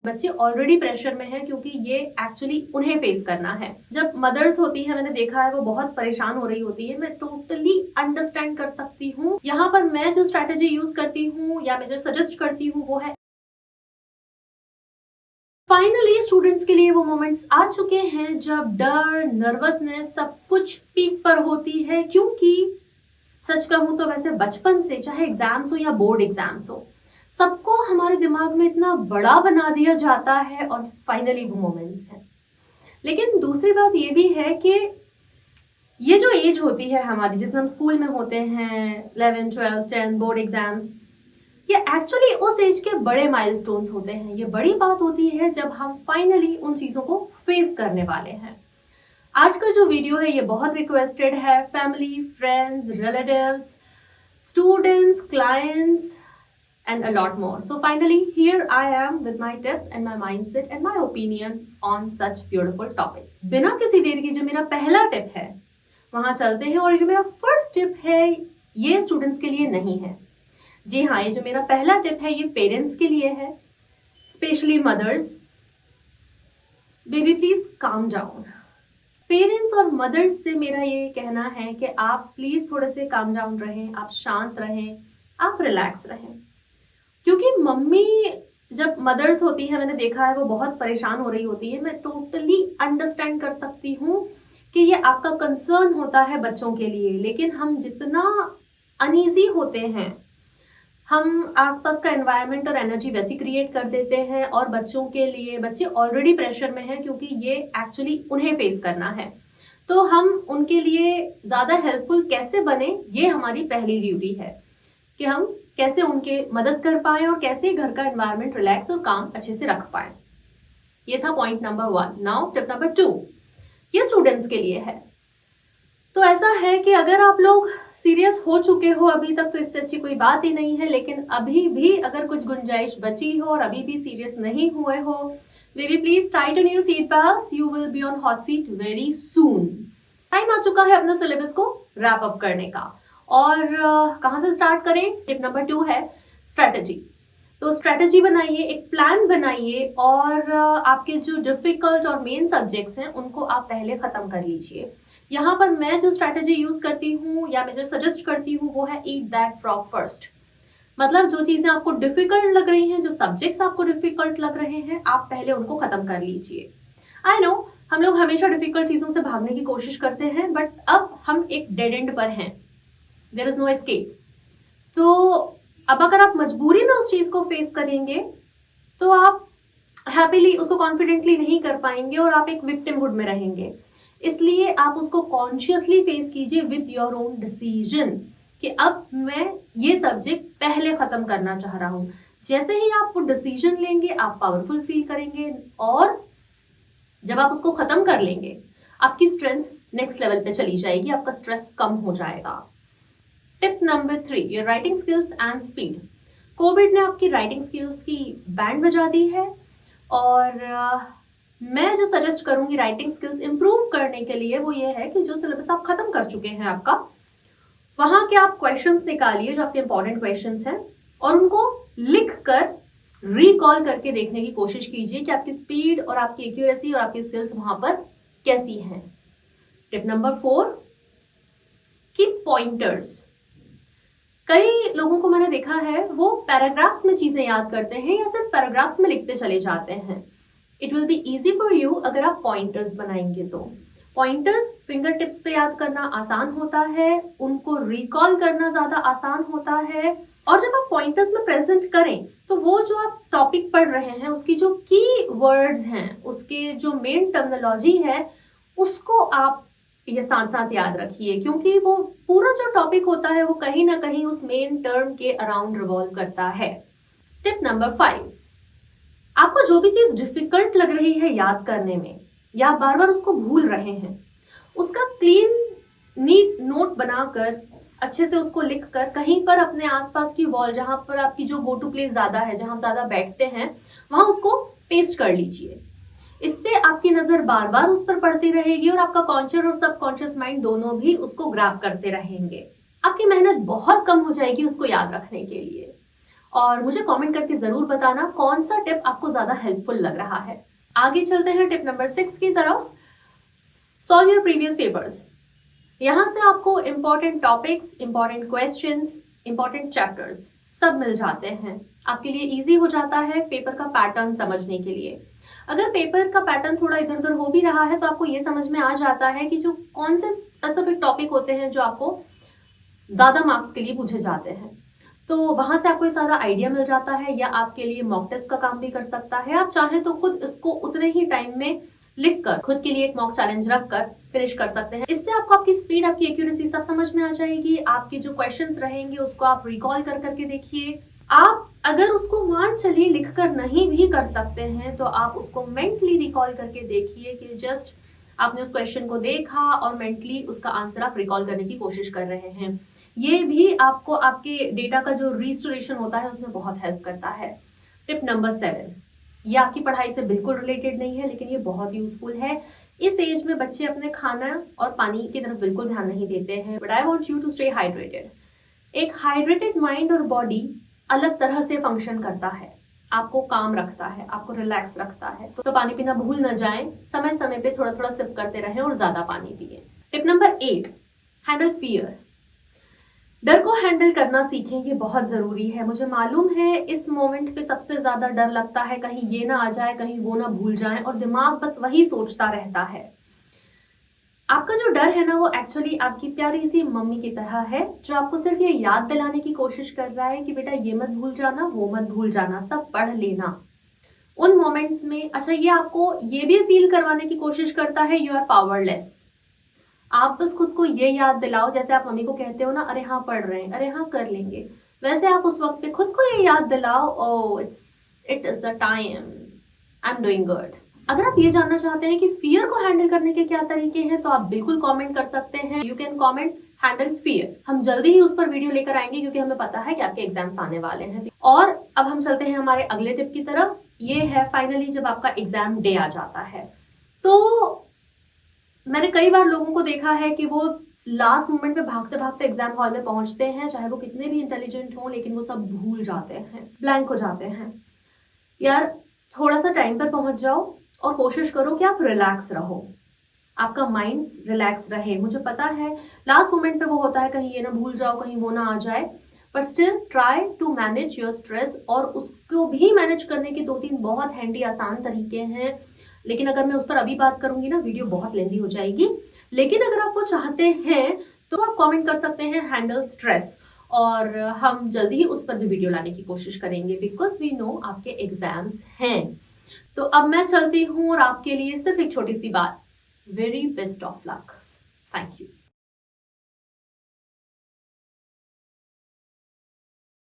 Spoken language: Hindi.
बच्चे ऑलरेडी प्रेशर में हैं क्योंकि ये एक्चुअली उन्हें फेस करना है। जब मदर्स होती है, मैंने देखा है, वो बहुत परेशान हो रही होती है। मैं टोटली अंडरस्टैंड कर सकती हूँ। यहाँ पर मैं जो स्ट्रैटेजी यूज करती हूँ या मैं जो सजेस्ट करती हूँ वो है, फाइनली स्टूडेंट्स के लिए वो मोमेंट्स आ चुके हैं जब डर, नर्वसनेस सब कुछ पीक पर होती है। क्योंकि सच कहूं तो वैसे बचपन से, चाहे एग्जाम्स हो या बोर्ड एग्जाम्स हो, सबको हमारे दिमाग में इतना बड़ा बना दिया जाता है और फाइनली वो मोमेंट्स हैं। लेकिन दूसरी बात ये भी है कि ये जो एज होती है हमारी, जिसमें हम स्कूल में होते हैं, 11, 12, 10 बोर्ड एग्जाम्स, ये एक्चुअली उस एज के बड़े माइलस्टोन्स होते हैं। ये बड़ी बात होती है जब हम फाइनली उन चीजों को फेस करने वाले हैं। आज का जो वीडियो है ये बहुत रिक्वेस्टेड है। Family, friends, relatives, students, clients, and a lot more. So finally, here I am with my tips and my mindset and my opinion on such beautiful topic. बिना किसी देर के जो मेरा पहला टिप है वहां चलते हैं। और जो मेरा फर्स्ट टिप है ये स्टूडेंट्स के लिए नहीं है। जी हाँ, ये जो मेरा पहला टिप है ये पेरेंट्स के लिए है, specially mothers. Baby please calm down. Parents और मदर्स से मेरा ये कहना है कि आप प्लीज थोड़े से काम डाउन रहें, आप शांत रहें, आप रिलैक्स रहें। क्योंकि मम्मी जब मदर्स होती है, मैंने देखा है, वो बहुत परेशान हो रही होती है। मैं टोटली अंडरस्टैंड कर सकती हूँ कि ये आपका कंसर्न होता है बच्चों के लिए। लेकिन हम जितना अनईजी होते हैं, हम आसपास का एनवायरनमेंट और एनर्जी वैसी क्रिएट कर देते हैं। और बच्चों के लिए, बच्चे ऑलरेडी प्रेशर में हैं क्योंकि ये एक्चुअली उन्हें फेस करना है। तो हम उनके लिए ज्यादा हेल्पफुल कैसे बने, ये हमारी पहली ड्यूटी है कि हम कैसे उनके मदद कर पाए और कैसे घर का एनवायरनमेंट रिलैक्स और काम अच्छे से रख पाए। ये था point number 1। Now tip number 2, ये स्टूडेंट्स के लिए है। तो ऐसा है कि अगर आप लोग सीरियस हो चुके हो अभी तक तो इससे अच्छी कोई बात ही नहीं है। लेकिन अभी भी अगर कुछ गुंजाइश बची हो और अभी भी सीरियस नहीं हुए हो, baby please tighten your seat belts, you will be on hot seat very soon. Time आ चुका है अपने सिलेबस को रैप अप करने का। और कहाँ से स्टार्ट करें? टिप नंबर 2 है स्ट्रैटेजी। तो स्ट्रैटेजी बनाइए, एक प्लान बनाइए और आपके जो डिफिकल्ट और मेन सब्जेक्ट्स हैं उनको आप पहले खत्म कर लीजिए। यहाँ पर मैं जो स्ट्रैटेजी यूज करती हूँ या मैं जो सजेस्ट करती हूँ वो है ईट दैट फ्रॉग फर्स्ट। मतलब जो चीजें आपको डिफिकल्ट लग रही हैं, जो सब्जेक्ट्स आपको डिफिकल्ट लग रहे हैं, आप पहले उनको खत्म कर लीजिए। आई नो हम लोग हमेशा डिफिकल्ट चीजों से भागने की कोशिश करते हैं, बट अब हम एक डेड एंड पर हैं, देयर इज नो एस्केप। तो अब अगर आप मजबूरी में उस चीज को फेस करेंगे तो आप हैप्पीली उसको कॉन्फिडेंटली नहीं कर पाएंगे और आप एक विक्टिमहुड में रहेंगे। इसलिए आप उसको कॉन्शियसली फेस कीजिए विद योर ओन डिसीजन कि अब मैं ये सब्जेक्ट पहले खत्म करना चाह रहा हूं। जैसे ही आप वो डिसीजन लेंगे आप पावरफुल फील करेंगे और जब आप उसको खत्म कर लेंगे आपकी स्ट्रेंथ नेक्स्ट लेवल पे चली जाएगी, आपका स्ट्रेस कम हो जाएगा। Tip number 3, your writing skills and speed. Covid ने आपकी राइटिंग स्किल्स की बैंड बजा दी है और मैं जो सजेस्ट करूंगी राइटिंग स्किल्स इंप्रूव करने के लिए वो ये है कि जो सिलेबस आप खत्म कर चुके हैं आपका, वहां के आप क्वेश्चंस निकालिए जो आपके इंपॉर्टेंट क्वेश्चंस हैं और उनको लिख कर रिकॉल करके देखने की कोशिश कीजिए कि आपकी स्पीड और आपकी एक्यूरेसी और आपकी स्किल्स वहां पर कैसी हैं। Tip number 4, keep pointers. कई लोगों को मैंने देखा है वो पैराग्राफ्स में चीजें याद करते हैं या सिर्फ पैराग्राफ्स में लिखते चले जाते हैं। It will be easy for you अगर आप पॉइंटर्स बनाएंगे तो। पॉइंटर्स फिंगर टिप्स पे याद करना आसान होता है, उनको रिकॉल करना ज्यादा आसान होता है। और जब आप पॉइंटर्स में प्रेजेंट करें तो वो जो आप टॉपिक पढ़ रहे हैं उसकी जो की वर्ड्स हैं, उसके जो मेन टर्मिनोलॉजी है, उसको आप ये साथ साथ याद रखिए क्योंकि वो पूरा जो टॉपिक होता है वो कहीं ना कहीं उस मेन टर्म के अराउंड रिवॉल्व करता है। टिप नंबर 5, आपको जो भी चीज डिफिकल्ट लग रही है याद करने में या आप बार बार उसको भूल रहे हैं, उसका क्लीन नीट नोट बनाकर अच्छे से उसको लिखकर कहीं पर अपने आसपास की वॉल, जहां पर आपकी जो गो टू प्लेस ज्यादा है, जहां ज्यादा बैठते हैं, वहां उसको पेस्ट कर लीजिए। इससे आपकी नजर बार बार उस पर पड़ती रहेगी और आपका कॉन्शियस और सबकॉन्शियस माइंड दोनों भी उसको ग्रैब करते रहेंगे। आपकी मेहनत बहुत कम हो जाएगी उसको याद रखने के लिए। और मुझे कमेंट करके जरूर बताना कौन सा टिप आपको ज्यादा हेल्पफुल लग रहा है। आगे चलते हैं टिप नंबर 6 की तरफ। Solve your previous papers. यहाँ से आपको important topics, important questions, important chapters सब मिल जाते हैं। आपके लिए इजी हो जाता है पेपर का पैटर्न समझने के लिए। अगर पेपर का पैटर्न थोड़ा इधर उधर हो भी रहा है तो आपको ये समझ में आ जाता है कि जो कौन से स्पेसिफिक टॉपिक होते हैं जो आपको ज्यादा मार्क्स के लिए पूछे जाते हैं, तो वहां से आपको सारा आइडिया मिल जाता है, या आपके लिए मॉक टेस्ट का काम भी कर सकता है। आप चाहें तो खुद इसको उतने ही टाइम में लिखकर खुद के लिए एक मॉक चैलेंज रखकर फिनिश कर सकते हैं। इससे आपको आपकी स्पीड, आपकी एक्यूरेसी सब समझ में आ जाएगी। आपके जो क्वेश्चंस रहेंगे उसको आप रिकॉल कर करके देखिए। आप अगर उसको मान चलिए लिख कर नहीं भी कर सकते हैं तो आप उसको मेंटली रिकॉल करके देखिए कि जस्ट आपने उस क्वेश्चन को देखा और मेंटली उसका आंसर आप रिकॉल करने की कोशिश कर रहे हैं। ये भी आपको आपके डेटा का जो रिस्टोरेशन होता है उसमें बहुत हेल्प करता है। टिप नंबर 7, ये आपकी पढ़ाई से बिल्कुल रिलेटेड नहीं है लेकिन ये बहुत यूजफुल है। इस एज में बच्चे अपने खाना और पानी की तरफ बिल्कुल ध्यान नहीं देते हैं, but I want you to stay hydrated. एक हाइड्रेटेड माइंड और बॉडी अलग तरह से फंक्शन करता है, आपको काम रखता है, आपको रिलैक्स रखता है। तो पानी पीना भूल ना जाएं, समय समय पे थोड़ा थोड़ा सिप करते रहें और ज्यादा पानी पिए। Tip number 8, handle fear. डर को हैंडल करना सीखें, ये बहुत जरूरी है। मुझे मालूम है इस मोमेंट पे सबसे ज्यादा डर लगता है कहीं ये ना आ जाए, कहीं वो ना भूल जाए, और दिमाग बस वही सोचता रहता है। आपका जो डर है ना वो एक्चुअली आपकी प्यारी सी मम्मी की तरह है जो आपको सिर्फ ये याद दिलाने की कोशिश कर रहा है कि बेटा ये मत भूल जाना, वो मत भूल जाना, सब पढ़ लेना। उन मोमेंट्स में अच्छा ये आपको ये भी फील करवाने की कोशिश करता है यू आर पावरलेस। आप बस खुद को ये याद दिलाओ, जैसे आप मम्मी को कहते हो ना अरे हाँ पढ़ रहे हैं, अरे हाँ कर लेंगे, वैसे आप उस वक्त पे खुद को ये याद दिलाओ oh it is the time, I am doing good. अगर आप ये जानना चाहते हैं कि फियर को हैंडल करने के क्या तरीके हैं तो आप बिल्कुल कमेंट कर सकते हैं। You can comment handle fear. हम जल्दी ही उस पर वीडियो लेकर आएंगे क्योंकि हमें पता है कि आपके एग्जाम्स आने वाले हैं। और अब हम चलते हैं हमारे अगले टिप की तरफ। ये है फाइनली जब आपका एग्जाम डे आ जाता है तो मैंने कई बार लोगों को देखा है कि वो लास्ट मोमेंट में भागते भागते एग्जाम हॉल में पहुंचते हैं, चाहे वो कितने भी इंटेलिजेंट हों, लेकिन वो सब भूल जाते हैं, ब्लैंक हो जाते हैं। यार थोड़ा सा टाइम पर पहुंच जाओ और कोशिश करो कि आप रिलैक्स रहो, आपका माइंड रिलैक्स रहे। मुझे पता है लास्ट मोमेंट पे वो होता है कहीं ये ना भूल जाओ, कहीं वो ना आ जाए, but still try to manage your stress. और उसको भी मैनेज करने के 2-3 बहुत हैंडी आसान तरीके हैं, लेकिन अगर मैं उस पर अभी बात करूंगी ना वीडियो बहुत लेंदी हो जाएगी। लेकिन अगर आप वो चाहते हैं तो आप कमेंट कर सकते हैं हैंडल स्ट्रेस, और हम जल्दी ही उस पर भी वीडियो लाने की कोशिश करेंगे बिकॉज वी नो आपके एग्जाम्स हैं। तो अब मैं चलती हूँ और आपके लिए सिर्फ एक छोटी सी बात, very best of luck. Thank you.